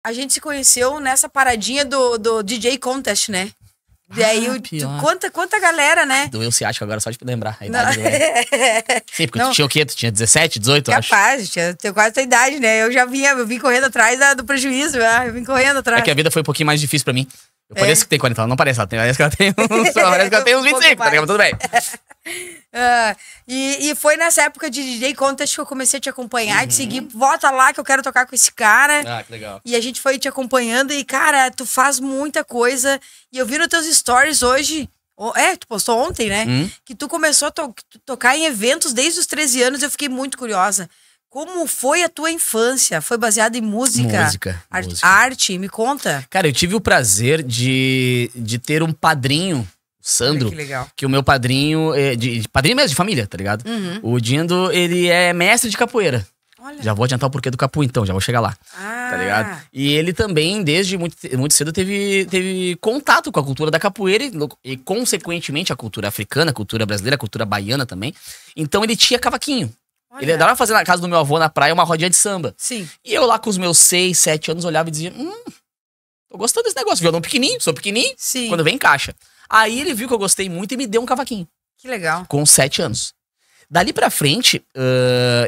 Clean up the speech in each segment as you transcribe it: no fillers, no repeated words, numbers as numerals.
A gente se conheceu nessa paradinha do DJ Contest, né? E aí, quanta galera, né? Doeu ciático agora, só de lembrar a idade do Sim, porque tu tinha o quê? Tu tinha 17, 18, acho? Capaz, tenho quase a tua idade, né? Eu vim correndo atrás do prejuízo, eu vim correndo atrás. É que a vida foi um pouquinho mais difícil pra mim. Eu pareço que tem 40 anos, não parece, parece que ela tem uns 25, tá ligado? Tudo bem. E foi nessa época de DJ Contest que eu comecei a te acompanhar, te seguir, volta lá que eu quero tocar com esse cara. Ah, que legal. E a gente foi te acompanhando e, cara, tu faz muita coisa. E eu vi nos teus stories hoje, tu postou ontem, né? Que tu começou a tocar em eventos desde os 13 anos, eu fiquei muito curiosa. Como foi a tua infância? Foi baseada em música? Arte? Me conta. Cara, eu tive o prazer de ter um padrinho, Sandro. Olha que legal. Que o meu padrinho, padrinho mesmo, de família, tá ligado? O Dindo, ele é mestre de capoeira. Olha. Já vou adiantar o porquê do capu, então, já vou chegar lá. Tá ligado? E ele também, desde muito cedo, teve contato com a cultura da capoeira e, consequentemente, a cultura africana, a cultura brasileira, a cultura baiana também. Então, ele tinha cavaquinho. Olha. Ele andava fazendo na casa do meu avô, na praia, uma rodinha de samba. Sim. E eu lá com os meus 6, 7 anos olhava e dizia, tô gostando desse negócio. Violão pequenininho, sou pequenininho. Sim. Quando vem, encaixa. Aí ele viu que eu gostei muito e me deu um cavaquinho. Que legal. Com 7 anos. Dali pra frente,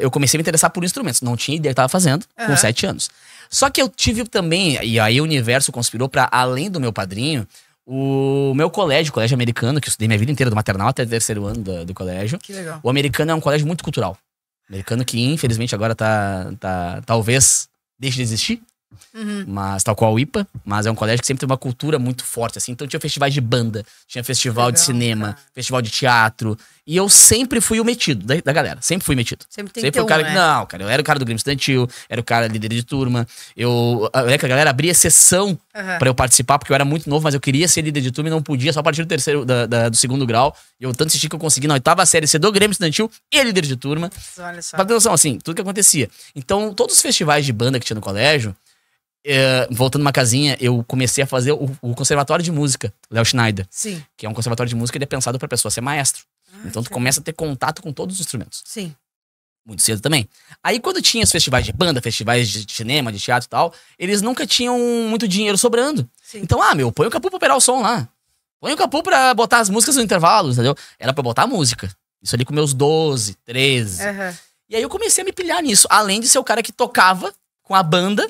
eu comecei a me interessar por instrumentos. Não tinha ideia que eu tava fazendo, com 7 anos. Só que eu tive também, e aí o universo conspirou pra, além do meu padrinho, o meu colégio americano, que eu estudei minha vida inteira, do maternal até o 3º ano do colégio. Que legal. O americano é um colégio muito cultural. Americano que, infelizmente, agora talvez deixe de existir. Mas tal qual o IPA. Mas é um colégio que sempre teve uma cultura muito forte, assim. Então tinha festivais de banda, tinha festival de cinema, festival de teatro. E eu sempre fui o metido da galera. Sempre fui metido. Sempre tem que ter o cara, né? Não, cara, eu era o cara do Grêmio Estudantil, era o cara líder de turma. Eu lembro que a galera abria sessão pra eu participar, porque eu era muito novo, mas eu queria ser líder de turma e não podia, só a partir do do 2º grau. E eu tanto insisti que eu consegui na 8ª série ser do Grêmio Estudantil e líder de turma. Olha só. Pra ter noção, assim, tudo que acontecia. Então, todos os festivais de banda que tinha no colégio, voltando uma casinha, eu comecei a fazer o Conservatório de Música, Léo Schneider. Sim. Que é um conservatório de música, ele é pensado pra pessoa ser maestro. Então tu começa a ter contato com todos os instrumentos. Sim. Muito cedo também. Aí quando tinha os festivais de banda, festivais de cinema, de teatro e tal, eles nunca tinham muito dinheiro sobrando. Sim. Então, põe o capu pra operar o som lá. Põe o capu pra botar as músicas no intervalo, entendeu? Era pra botar a música. Isso ali com meus 12, 13. E aí eu comecei a me pilhar nisso. Além de ser o cara que tocava com a banda,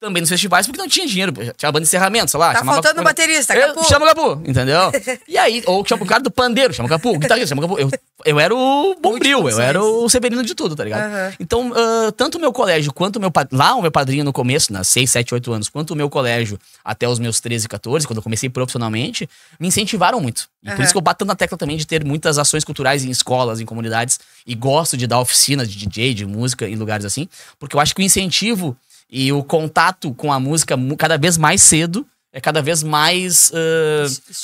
também nos festivais, porque não tinha dinheiro. Tinha a banda de encerramento, sei lá. Tá faltando baterista, capu. Chama o capu, entendeu? E aí, ou chama o cara do pandeiro, chama o capu, o guitarrista, chama o capu. Eu era o bombril, eu era o Severino de tudo, tá ligado? Então, tanto o meu colégio quanto o meu padrinho no começo, nas 6, 7, 8 anos, quanto o meu colégio até os meus 13, 14, quando eu comecei profissionalmente, me incentivaram muito. E por isso que eu bato na tecla também de ter muitas ações culturais em escolas, em comunidades, e gosto de dar oficinas de DJ, de música em lugares assim, porque eu acho que o incentivo e o contato com a música cada vez mais cedo é cada vez mais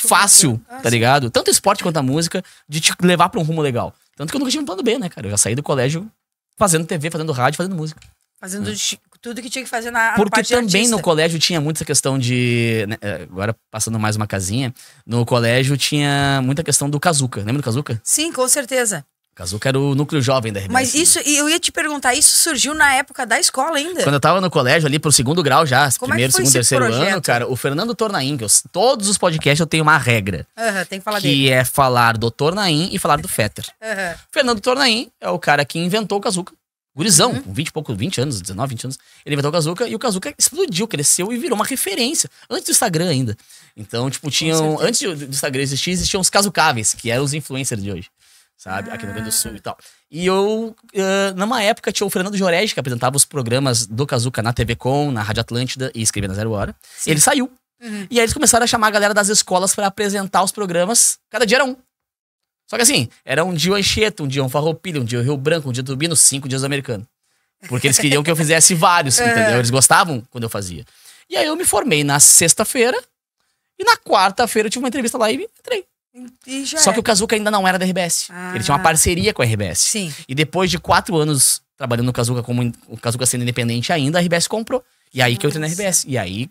fácil, tá ligado? Tanto o esporte quanto a música, de te levar pra um rumo legal. Tanto que eu nunca tive um plano B, né, cara? Eu já saí do colégio fazendo TV, fazendo rádio, fazendo música. Fazendo tudo que tinha que fazer na Porque parte também artista. no colégio tinha muito essa questão de... Né, agora, passando mais uma casinha, no colégio tinha muita questão do Kazuca. Lembra do Kazuca? Sim, com certeza. Kazuca era o núcleo jovem da RBS. Mas isso, eu ia te perguntar, isso surgiu na época da escola ainda? Quando eu tava no colégio ali pro 2º grau já, primeiro, segundo, terceiro projeto? ano, cara, o Fernando Tornaim, que todos os podcasts eu tenho uma regra. Tem que falar que dele. Que é falar do Tornaim e falar do Fetter. Fernando Tornaim é o cara que inventou o Kazuca. Gurizão, com 20 anos, 19, 20 anos. Ele inventou o Kazuca e o Kazuca explodiu, cresceu e virou uma referência. Antes do Instagram ainda. Então, tipo, antes do Instagram existir, existiam os Kazucáveis, que eram os influencers de hoje. Sabe? Aqui no Rio Grande do Sul e tal. E eu, numa época, tinha o Fernando Jorege, que apresentava os programas do Kazuca na TV Com, na Rádio Atlântida e escrevia na 0 Hora. Sim. Ele saiu. E aí eles começaram a chamar a galera das escolas pra apresentar os programas. Cada dia era um. Só que assim, era um dia o Anchieta, um dia um Farroupilha, um dia o Rio Branco, um dia o Turbino, 5 dias americano. Porque eles queriam que eu fizesse vários, entendeu? Eles gostavam quando eu fazia. E aí eu me formei na sexta-feira e na quarta-feira eu tive uma entrevista lá e entrei. Só que o Kazuca ainda não era da RBS. Ele tinha uma parceria com a RBS. Sim. E depois de 4 anos trabalhando no Kazuca, como o Kazuca sendo independente ainda, a RBS comprou. E aí que eu entrei na RBS. E aí,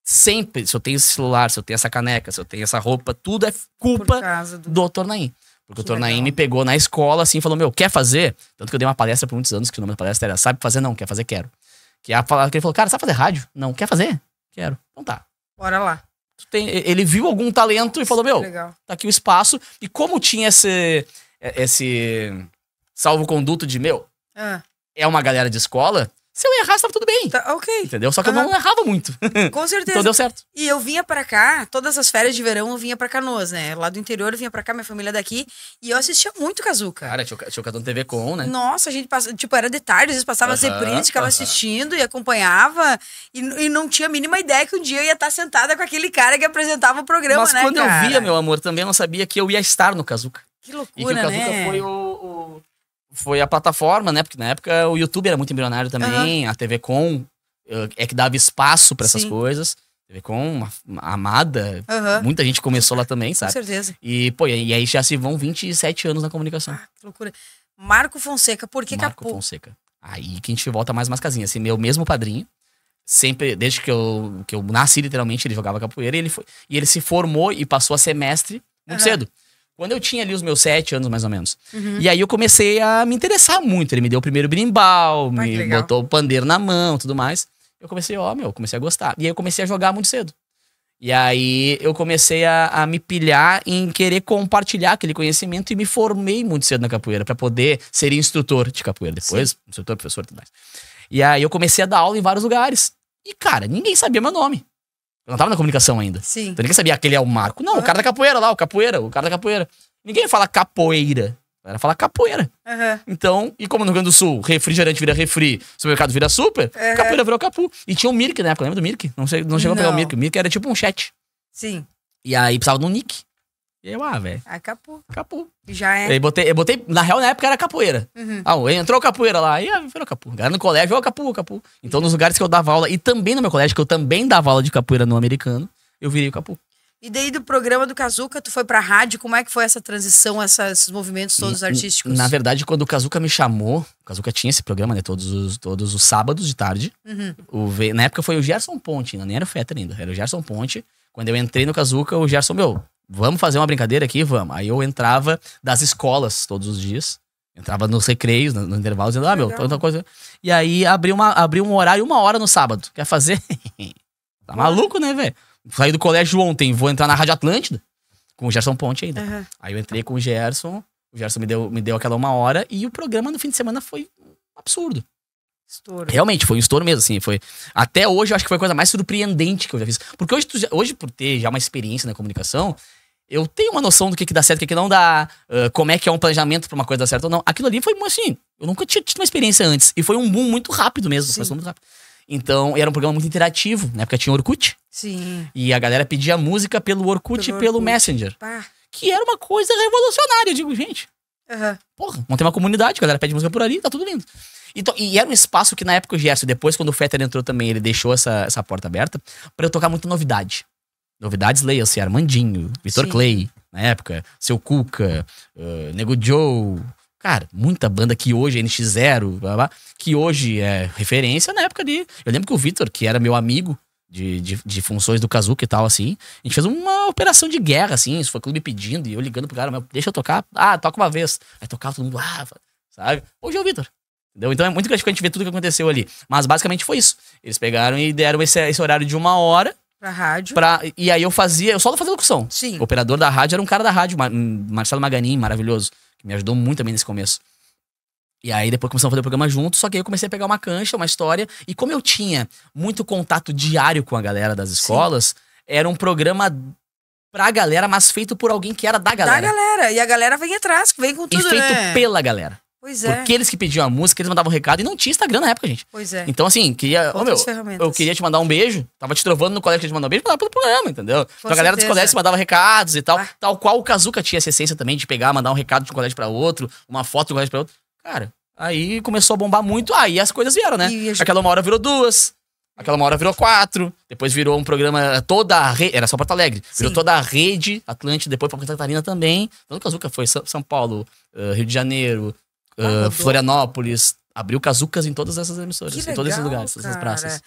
sempre, se eu tenho esse celular, se eu tenho essa caneca, se eu tenho essa roupa, tudo é culpa do Tornaim. Porque o Tornaim me pegou na escola assim e falou, quer fazer? Tanto que eu dei uma palestra por muitos anos, que o nome da palestra era Sabe Fazer Não, Quer Fazer Quero. Que ele falou, cara, sabe fazer rádio? Não, quer fazer? Quero. Então tá. Bora lá. Ele viu algum talento e falou, meu, legal. Tá aqui o espaço. E como tinha esse salvo-conduto de, é uma galera de escola, se eu errasse, tava tudo bem. Tá, ok. Entendeu? Só que eu não errava muito. Com certeza. Então deu certo. E eu vinha pra cá, todas as férias de verão eu vinha pra Canoas, né? Lá do interior eu vinha pra cá, minha família daqui. E eu assistia muito Kazuca. Cara, tinha o Cartão TV Com, né? Nossa, a gente passava, tipo, era de tarde, às vezes passava as reprises, ficava assistindo e acompanhava. E não tinha a mínima ideia que um dia eu ia estar sentada com aquele cara que apresentava o programa, Mas quando eu via, meu amor, também eu não sabia que eu ia estar no Kazuca. Que loucura, e que o Kazuca foi a plataforma, né? Porque na época o YouTube era muito embrionário também, a TV Com é que dava espaço pra essas coisas. TV Com, amada, muita gente começou lá também, sabe? Com certeza. E, pô, e aí já se vão 27 anos na comunicação. Que loucura. Marco Fonseca, por que Marco Fonseca. Aí que a gente volta mais casinhas. Assim, meu mesmo padrinho, sempre, desde que eu nasci, literalmente, ele jogava capoeira e ele se formou e passou a ser mestre muito cedo. Quando eu tinha ali os meus 7 anos, mais ou menos. E aí eu comecei a me interessar muito. Ele me deu o primeiro berimbau, me botou o pandeiro na mão, tudo mais. Eu comecei, comecei a gostar. E aí eu comecei a jogar muito cedo. E aí eu comecei a me pilhar em querer compartilhar aquele conhecimento e me formei muito cedo na capoeira pra poder ser instrutor de capoeira. Depois, instrutor, professor e tudo mais. E aí eu comecei a dar aula em vários lugares. E, cara, ninguém sabia meu nome. Eu não tava na comunicação ainda. Sim. Então ninguém sabia aquele é o Marco. Não, o cara da capoeira lá, o cara da capoeira. Ninguém fala capoeira. Ela fala capoeira. Então, e como no Rio Grande do Sul, refrigerante vira refri, supermercado vira super, capoeira virou capu. E tinha o Mirk na época, lembra do Mirk? Não chegou a pegar o Mirk. O Mirk era tipo um chat. Sim. E aí precisava de um nick. E eu, velho. Capu. Capu. Já é. Eu botei, na real, na época era capoeira. Entrou capoeira lá, e virou capu. Galera no colégio, capu. Então, nos lugares que eu dava aula, e também no meu colégio, que eu também dava aula de capoeira no americano, eu virei o capu. E daí do programa do Kazuca, tu foi pra rádio, como é que foi essa transição, esses movimentos todos artísticos? Na verdade, quando o Kazuca me chamou, o Kazuca tinha esse programa, né, todos os sábados de tarde. Na época foi o Gerson Ponte, ainda nem era o Fetter ainda, era o Gerson Ponte. Quando eu entrei no Kazuca, o Gerson, vamos fazer uma brincadeira aqui? Vamos. Aí eu entrava das escolas todos os dias, entrava nos recreios, no intervalo, dizendo, tanta coisa. E aí abriu um horário, 1 hora no sábado. Quer fazer? Tá maluco, né, velho? Saí do colégio ontem, vou entrar na Rádio Atlântida, com o Gerson Ponte ainda. Aí eu entrei com o Gerson me deu aquela 1 hora, e o programa no fim de semana foi um absurdo. Estouro. Realmente, foi um estouro mesmo, assim, foi... Até hoje, eu acho que foi a coisa mais surpreendente que eu já fiz. Porque hoje por ter já uma experiência na comunicação, eu tenho uma noção do que dá certo e o que não dá, como é que é um planejamento pra uma coisa dar certo ou não. Aquilo ali foi, assim, eu nunca tinha tido uma experiência antes, e foi um boom muito rápido mesmo, muito rápido. Então, era um programa muito interativo. Na época tinha Orkut. Sim. E a galera pedia música pelo Orkut e pelo Messenger. Que era uma coisa revolucionária, eu digo, gente. Porra, montei uma comunidade, a galera pede música por ali, tá tudo lindo. Então, e era um espaço que na época o Gerson, depois quando o Fetter entrou também, ele deixou essa porta aberta pra eu tocar muita novidade. Novidades, leia-se, Armandinho, Vitor Clay, na época, Seu Cuca, Nego Joe... Cara, muita banda que hoje é NX0, que hoje é referência na época de... Eu lembro que o Vitor, que era meu amigo de funções do Kazuca e tal, assim, a gente fez uma operação de guerra, assim, isso foi clube pedindo, e eu ligando pro cara, deixa eu tocar. Toca uma vez. Aí tocava todo mundo, sabe? Hoje é o Vitor. Entendeu? Então é muito gratificante ver tudo que aconteceu ali. Mas basicamente foi isso. Eles pegaram e deram esse horário de 1 hora. Pra rádio. E aí eu só fazia locução. Sim. O operador da rádio era um cara da rádio, Marcelo Maganin, maravilhoso. Que me ajudou muito também nesse começo. E aí depois começamos a fazer o programa junto, só que aí eu comecei a pegar uma cancha, uma história, e como eu tinha muito contato diário com a galera das escolas, era um programa pra galera, mas feito por alguém que era da galera. Da galera, e a galera vem atrás, vem com tudo, e feito pela galera. Pois é. Porque eles que pediam a música, eles mandavam um recado, e não tinha Instagram na época, gente. Pois é. Então assim, eu queria te mandar um beijo, tava te trovando no colégio que te mandar um beijo, mandava pelo programa, entendeu? Então a galera dos colégios mandava recados e tal, tal qual o Kazuca tinha essa essência também de pegar, mandar um recado de um colégio pra outro, uma foto de um colégio pra outro. Cara, aí começou a bombar muito, aí as coisas vieram, né? Aquela 1 hora virou 2, aquela 1 hora virou 4, depois virou um programa, toda a rede, era só Porto Alegre, virou toda a rede Atlântida, depois pra Santa Catarina também. Então o Kazuca foi São Paulo, Rio de Janeiro, Florianópolis, abriu Kazucas em todas essas emissoras, em todos esses lugares, essas praças.